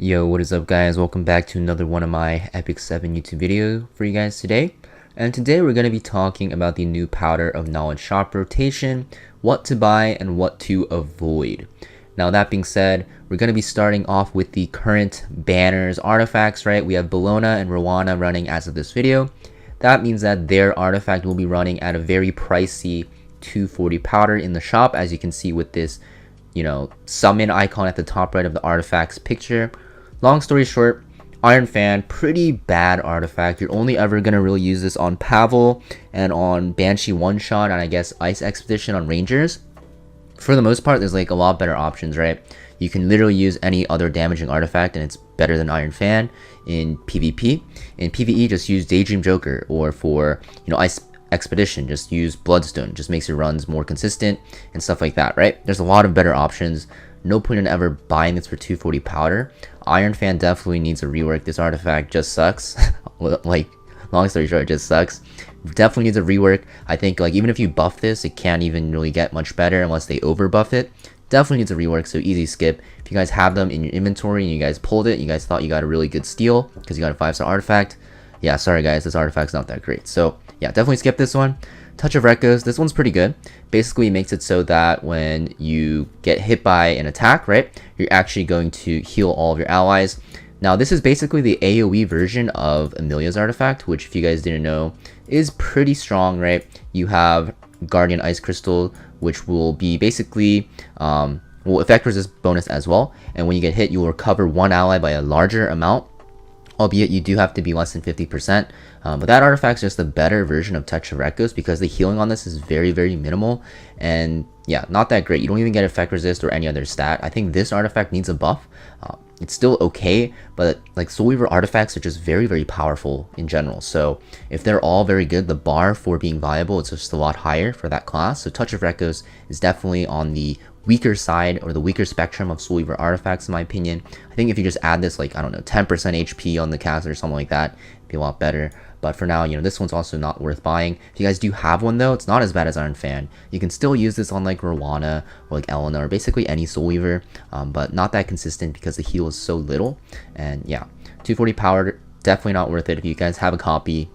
Yo, what is up guys? Welcome back to another one of my Epic 7 YouTube video for you guys today. And today we're going to be talking about the new Powder of Knowledge shop rotation, what to buy and what to avoid. Now that being said, we're going to be starting off with the current banners artifacts, right? We have Bologna and Rowana running as of this video. That means that their artifact will be running at a very pricey 240 powder in the shop, as you can see with this, summon icon at the top right of the artifact's picture. Long story short, Iron Fan, pretty bad artifact. You're only ever going to really use this on Pavel and on Banshee one-shot and I guess Ice Expedition on Rangers. For the most part, there's like a lot better options, right? You can literally use any other damaging artifact and it's better than Iron Fan in PvP. In PvE, just use Daydream Joker, or for, Ice Expedition, just use Bloodstone. Just makes your runs more consistent and stuff like that, right? There's a lot of better options. No point in ever buying this for 240 powder. Iron Fan definitely needs a rework. This artifact just sucks. Like, long story short, it just sucks. Definitely needs a rework. I think, like, even if you buff this, it can't even really get much better unless they over buff it. Definitely needs a rework, so easy skip. If you guys have them in your inventory and you guys pulled it, you guys thought you got a really good steal because you got a 5-star artifact. Yeah, sorry guys, this artifact's not that great. So yeah, definitely skip this one. Touch of Rekos, this one's pretty good. Basically, it makes it so that when you get hit by an attack, right, you're actually going to heal all of your allies. Now, this is basically the AoE version of Amelia's artifact, which, if you guys didn't know, is pretty strong, right? You have Guardian Ice Crystal, which will be basically, will effect resist bonus as well. And when you get hit, you will recover one ally by a larger amount, albeit you do have to be less than 50%. But that artifact's just a better version of Touch of Rekos because the healing on this is very, very minimal. And yeah, not that great. You don't even get effect resist or any other stat. I think this artifact needs a buff. It's still okay, but like Soul Weaver artifacts are just very, very powerful in general. So if they're all very good, the bar for being viable is just a lot higher for that class. So Touch of Rekos is definitely on the weaker side, or the weaker spectrum of Soul Weaver artifacts, in my opinion. I think if you just add this, like, I don't know, 10% HP on the caster or something like that, it'd be a lot better. But for now, this one's also not worth buying. If you guys do have one though, it's not as bad as Iron Fan. You can still use this on like Rowana or like Elyha or basically any Soul Weaver, but not that consistent because the heal is so little. And yeah, 240 power, definitely not worth it. If you guys have a copy,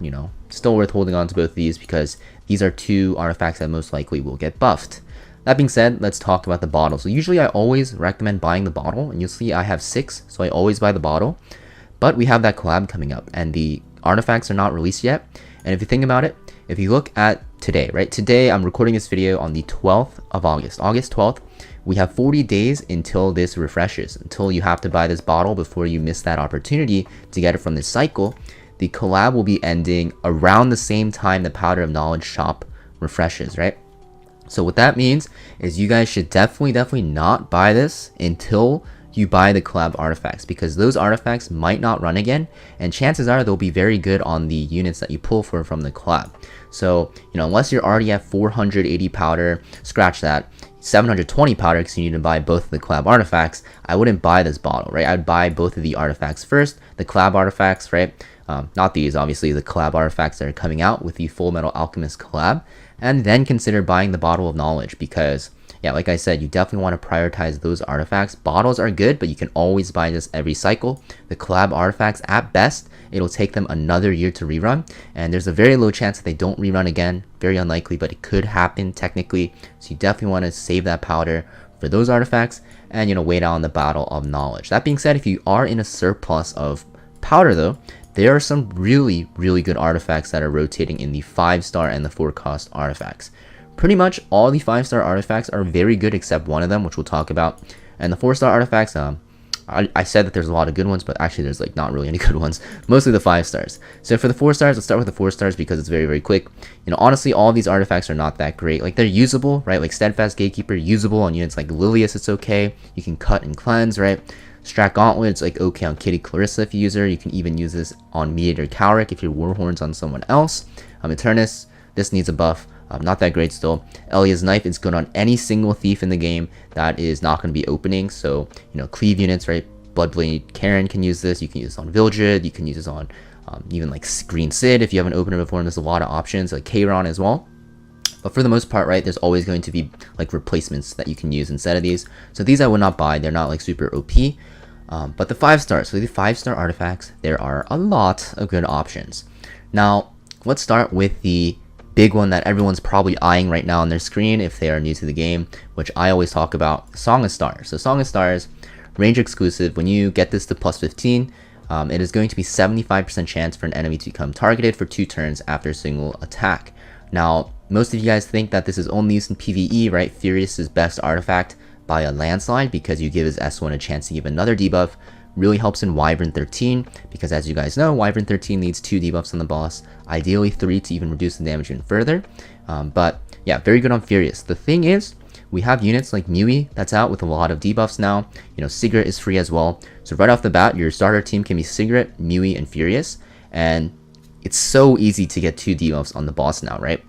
still worth holding on to both of these because these are two artifacts that most likely will get buffed. That being said, let's talk about the bottle. So usually I always recommend buying the bottle, and you'll see I have 6, so I always buy the bottle. But we have that collab coming up, and the artifacts are not released yet. And if you think about it, if you look at today, right? Today I'm recording this video on the 12th of August. August 12th, we have 40 days until this refreshes, until you have to buy this bottle before you miss that opportunity to get it from this cycle. The collab will be ending around the same time the Powder of Knowledge shop refreshes, right? So what that means is you guys should definitely not buy this until you buy the collab artifacts, because those artifacts might not run again, and chances are they'll be very good on the units that you pull for from the collab. So, unless you're already at 480 powder, scratch that, 720 powder because you need to buy both of the collab artifacts, I wouldn't buy this bottle, right? I'd buy both of the artifacts first, the collab artifacts, right? Not these, obviously, the collab artifacts that are coming out with the Full Metal Alchemist collab, and then consider buying the Bottle of Knowledge because, yeah, like I said, you definitely want to prioritize those artifacts. Bottles are good, but you can always buy this every cycle. The collab artifacts, at best, it'll take them another year to rerun, and there's a very low chance that they don't rerun again. Very unlikely, but it could happen technically, so you definitely want to save that powder for those artifacts and, wait out on the Bottle of Knowledge. That being said, if you are in a surplus of powder though, there are some really, really good artifacts that are rotating in the 5-star and the 4-cost artifacts. Pretty much all the 5-star artifacts are very good except one of them, which we'll talk about. And the 4-star artifacts, I said that there's a lot of good ones, but actually there's like not really any good ones. Mostly the 5-stars. So for the 4-stars, let's start with the 4-stars because it's very, very quick. Honestly, all of these artifacts are not that great. Like, they're usable, right? Like Steadfast Gatekeeper, usable on units like Elyha, it's okay. You can cut and cleanse, right? Strak Gauntlet, it's like okay on Kitty Clarissa if you use her. You can even use this on Mediator Cowrick if your Warhorns on someone else. Eternus, this needs a buff. Not that great still. Elyha's Knife is good on any single thief in the game that is not going to be opening. So, cleave units, right? Bloodblade Karen can use this. You can use this on Vildred. You can use this on even like Green Sid if you haven't opened it before. And there's a lot of options, like Kayron as well. But for the most part, right, there's always going to be like replacements that you can use instead of these. So these I would not buy. They're not like super OP. But the 5-star, so the 5-star artifacts, there are a lot of good options. Now, let's start with the big one that everyone's probably eyeing right now on their screen if they are new to the game, which I always talk about, Song of Stars. So Song of Stars, range exclusive. When you get this to plus 15, it is going to be 75% chance for an enemy to become targeted for 2 turns after a single attack. Now, most of you guys think that this is only used in PvE, right? Furious' best artifact by a landslide because you give his S1 a chance to give another debuff. Really helps in Wyvern 13 because, as you guys know, Wyvern 13 needs 2 debuffs on the boss, ideally 3 to even reduce the damage even further. But yeah, very good on Furious. The thing is, we have units like Mui that's out with a lot of debuffs now. You know, Sigrid is free as well. So right off the bat, your starter team can be Sigrid, Mui, and Furious. And it's so easy to get 2 debuffs on the boss now, right?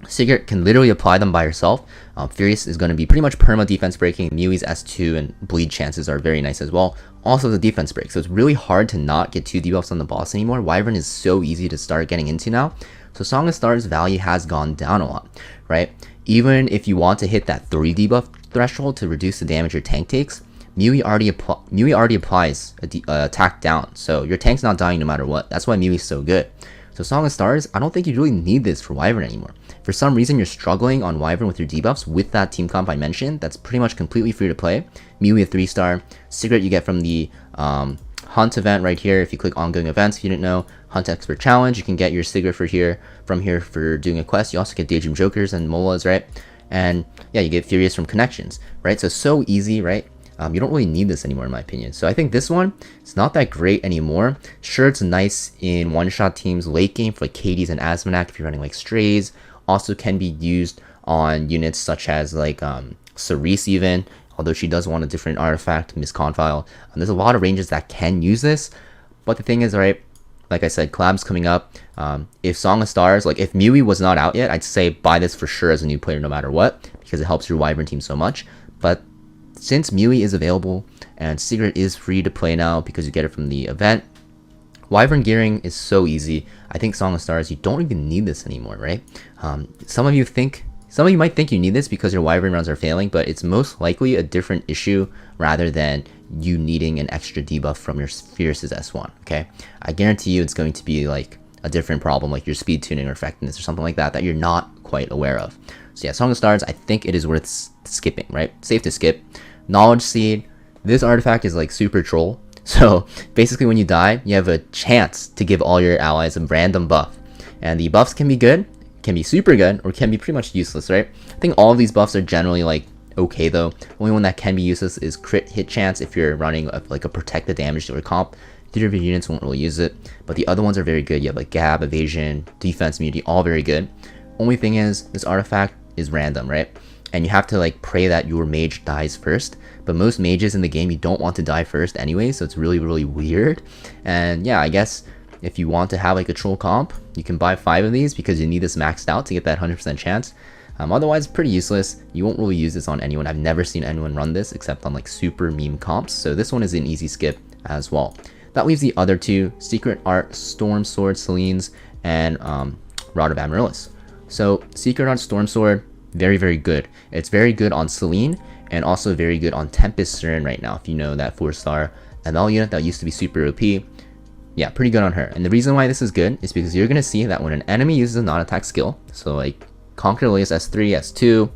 Sigrid can literally apply them by herself. Furious is going to be pretty much perma defense breaking. Mui's S2 and bleed chances are very nice as well. Also the defense break. So it's really hard to not get 2 debuffs on the boss anymore. Wyvern is so easy to start getting into now. So Song of Stars value has gone down a lot, right? Even if you want to hit that 3 debuff threshold to reduce the damage your tank takes, Mui already applies a attack down. So your tank's not dying no matter what. That's why Mui's so good. So Song of Stars, I don't think you really need this for Wyvern anymore. For some reason, you're struggling on Wyvern with your debuffs with that team comp I mentioned. That's pretty much completely free to play. Mui a 3-star. Secret you get from the Hunt event right here. If you click ongoing events, if you didn't know, Hunt Expert Challenge, you can get your Sigrid from here for doing a quest. You also get Daydream Jokers and Molas, right? And yeah, you get Furious from connections, right? So easy, right? You don't really need this anymore in my opinion. So I think this one, it's not that great anymore. Sure, it's nice in one-shot teams late game for like Katie's and Asmonak if you're running like Strays. Also can be used on units such as like Cerise even, although she does want a different artifact, Miss Confile. There's a lot of ranges that can use this. But the thing is, right, like I said, collab's coming up. If Song of Stars, like if Mui was not out yet, I'd say buy this for sure as a new player no matter what, because it helps your Wyvern team so much. But since Mui is available and Secret is free to play now because you get it from the event, Wyvern gearing is so easy. I think Song of Stars, you don't even need this anymore, right? Some of you might think you need this because your Wyvern runs are failing, but it's most likely a different issue rather than you needing an extra debuff from your Fierce's S1, okay? I guarantee you it's going to be like a different problem, like your speed tuning or effectiveness or something like that you're not quite aware of. So yeah, Song of Stars, I think it is worth skipping, right? Safe to skip. Knowledge Seed, this artifact is like super troll. So basically when you die, you have a chance to give all your allies a random buff. And the buffs can be good, can be super good, or can be pretty much useless, right? I think all of these buffs are generally like okay though. Only one that can be useless is crit hit chance if you're running like a protect the damage to your comp. Theater of your units won't really use it, but the other ones are very good. You have like Gab, Evasion, Defense, Immunity, all very good. Only thing is, this artifact is random, right? And you have to like pray that your mage dies first. But most mages in the game, you don't want to die first anyway, so it's really, really weird. And yeah, I guess if you want to have like a troll comp, you can buy 5 of these because you need this maxed out to get that 100% chance. Otherwise, pretty useless. You won't really use this on anyone. I've never seen anyone run this except on like super meme comps. So this one is an easy skip as well. That leaves the other 2, Secret Art, Storm Sword, Celine's, and Rod of Amaryllis. So Secret Art, Storm Sword, very, very good. It's very good on Celine and also very good on Tempest Siren right now. If you know that 4-star ML unit that used to be super OP, yeah, pretty good on her. And the reason why this is good is because you're going to see that when an enemy uses a non-attack skill, so like Conquer Elyha S3,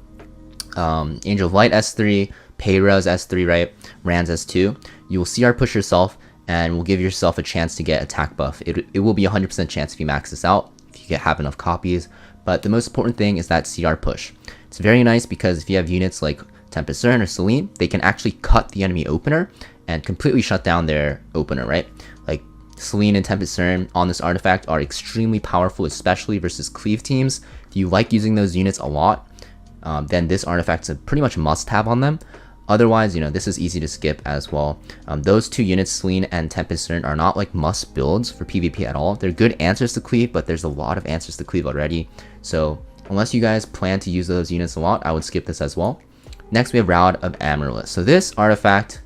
S2, Angel of Light S3, Payra's S3, right, Rand's S2, you will CR push yourself and will give yourself a chance to get attack buff. It will be 100% chance if you max this out, if you have enough copies. But the most important thing is that CR push. It's very nice because if you have units like Tempest Siren or Celine, they can actually cut the enemy opener and completely shut down their opener, right? Like Celine and Tempest Siren on this artifact are extremely powerful, especially versus cleave teams. If you like using those units a lot, then this artifact's a pretty much must-have on them. Otherwise, you know, this is easy to skip as well. Those 2 units, Celine and Tempest Siren, are not like must builds for PvP at all. They're good answers to cleave, but there's a lot of answers to cleave already. So unless you guys plan to use those units a lot, I would skip this as well. Next, we have Rod of Amaryllis. So this artifact,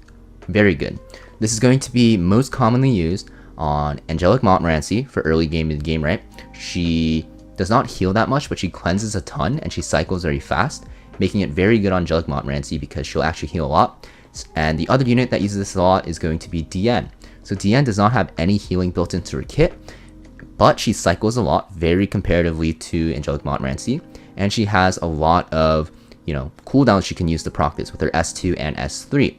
very good. This is going to be most commonly used on Angelic Montmorency for early game, mid game, right? She does not heal that much, but she cleanses a ton and she cycles very fast, making it very good on Angelic Montmorency because she'll actually heal a lot. And the other unit that uses this a lot is going to be DN. So DN does not have any healing built into her kit, but she cycles a lot, very comparatively to Angelic Montmorency, and she has a lot of, cooldowns she can use to proc this with her S2 and S3.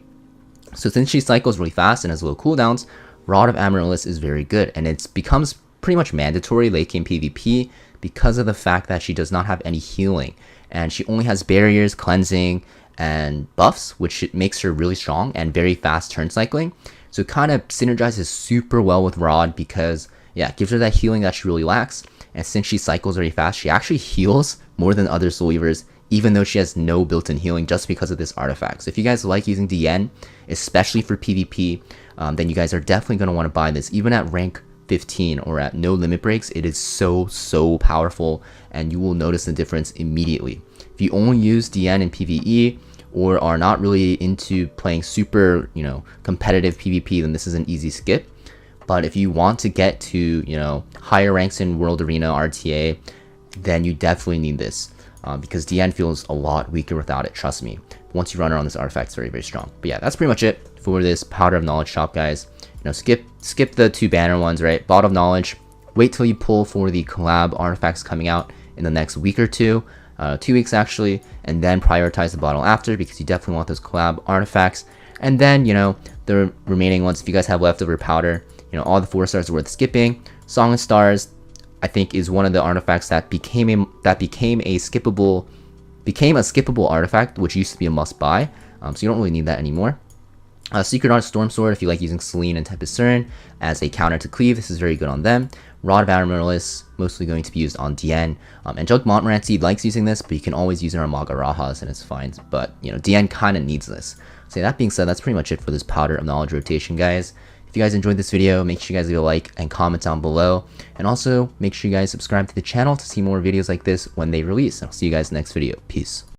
So since she cycles really fast and has low cooldowns, Rod of Amaryllis is very good, and it becomes pretty much mandatory late game PvP because of the fact that she does not have any healing, and she only has barriers, cleansing, and buffs, which makes her really strong and very fast turn cycling. So it kind of synergizes super well with Rod because, yeah, it gives her that healing that she really lacks. And since she cycles very fast, she actually heals more than other Soul Weavers, even though she has no built-in healing just because of this artifact. So if you guys like using DN, especially for PvP, then you guys are definitely going to want to buy this. Even at rank 15 or at no limit breaks, it is so powerful, and you will notice the difference immediately. If you only use DN in PvE, or are not really into playing super, competitive PvP, then this is an easy skip. But if you want to get to, higher ranks in World Arena RTA, then you definitely need this. Because DN feels a lot weaker without it, trust me. Once you run her on this artifact, it's very strong. But yeah, that's pretty much it for this Powder of Knowledge shop, guys. Skip the 2 banner ones, right? Bottle of Knowledge, wait till you pull for the collab artifacts coming out in the next week or 2. 2 weeks actually, and then prioritize the bottle after, because you definitely want those collab artifacts. And then, the remaining ones, if you guys have leftover powder, all the 4 stars are worth skipping. Song of Stars, I think, is one of the artifacts that became a skippable artifact, which used to be a must buy. So you don't really need that anymore. Secret Art Storm Sword, if you like using Selene and Tempest Cern as a counter to cleave, this is very good on them. Rod of Amaryllis, mostly going to be used on DN. Angelic Montmorency likes using this, but you can always use it on Magarajas and it's fine. But, DN kind of needs this. So that being said, that's pretty much it for this Powder of Knowledge rotation, guys. If you guys enjoyed this video, make sure you guys leave a like and comment down below. And also, make sure you guys subscribe to the channel to see more videos like this when they release. I'll see you guys in the next video. Peace.